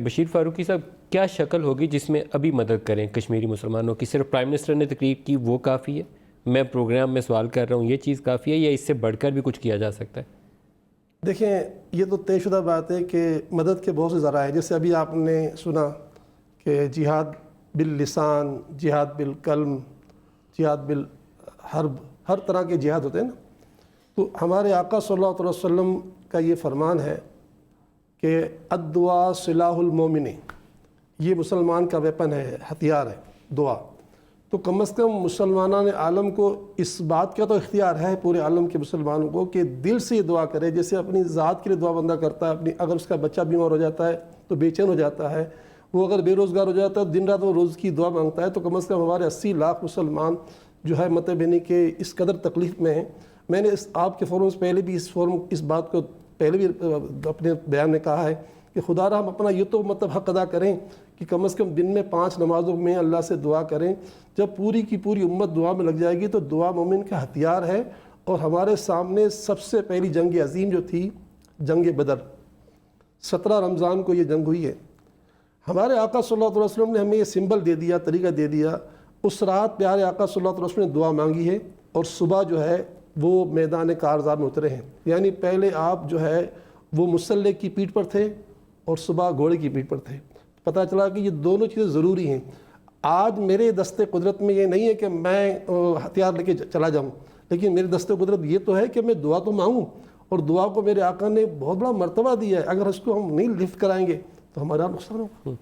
بشیر فاروقی صاحب کیا شکل ہوگی جس میں ابھی مدد کریں کشمیری مسلمانوں کی؟ صرف پرائم منسٹر نے تقریر کی وہ کافی ہے؟ میں پروگرام میں سوال کر رہا ہوں یہ چیز کافی ہے یا اس سے بڑھ کر بھی کچھ کیا جا سکتا ہے؟ دیکھیں یہ تو طے شدہ بات ہے کہ مدد کے بہت سے ذرائع ہیں. جیسے ابھی آپ نے سنا کہ جہاد باللسان، جہاد بالقلم، جہاد بالحرب، ہر طرح کے جہاد ہوتے ہیں نا. تو ہمارے آقا صلی اللہ علیہ وسلم کا یہ فرمان ہے کہ الدعاء سلاح المومن، یہ مسلمان کا ویپن ہے، ہتھیار ہے دعا. تو کم از کم مسلمانان عالم کو اس بات کا تو اختیار ہے پورے عالم کے مسلمانوں کو کہ دل سے یہ دعا کرے. جیسے اپنی ذات کے لیے دعا بندہ کرتا ہے، اگر اس کا بچہ بیمار ہو جاتا ہے تو بے چین ہو جاتا ہے، وہ اگر بے روزگار ہو جاتا ہے تو دن رات وہ روز کی دعا مانگتا ہے. تو کم از کم ہمارے 80 لاکھ مسلمان جو ہے متبینی کے اس قدر تکلیف میں ہیں. میں نے آپ کے فورم سے پہلے بھی اس بات کو پہلے بھی اپنے بیان میں کہا ہے کہ خدا را ہم اپنا یہ تو حق ادا کریں کہ کم از کم دن میں 5 نمازوں میں اللہ سے دعا کریں. جب پوری کی پوری امت دعا میں لگ جائے گی تو دعا مومن کا ہتھیار ہے. اور ہمارے سامنے سب سے پہلی جنگ عظیم جو تھی جنگ بدر، 17 رمضان کو یہ جنگ ہوئی ہے. ہمارے آقا صلی اللہ علیہ وسلم نے ہمیں یہ سمبل دے دیا، طریقہ دے دیا. اس رات پیارے آقا صلی اللہ علیہ وسلم نے دعا مانگی ہے اور صبح جو ہے وہ میدان کارزار میں اترے ہیں. یعنی پہلے آپ جو ہے وہ مسلح کی پیٹھ پر تھے اور صبح گھوڑے کی پیٹھ پر تھے. پتہ چلا کہ یہ دونوں چیزیں ضروری ہیں. آج میرے دست قدرت میں یہ نہیں ہے کہ میں ہتھیار لے کے چلا جاؤں، لیکن میرے دست قدرت یہ تو ہے کہ میں دعا تو مانگوں. اور دعا کو میرے آقا نے بہت بڑا مرتبہ دیا ہے. اگر اس کو ہم نہیں لفٹ کرائیں گے تو ہمارا نقصان ہوگا.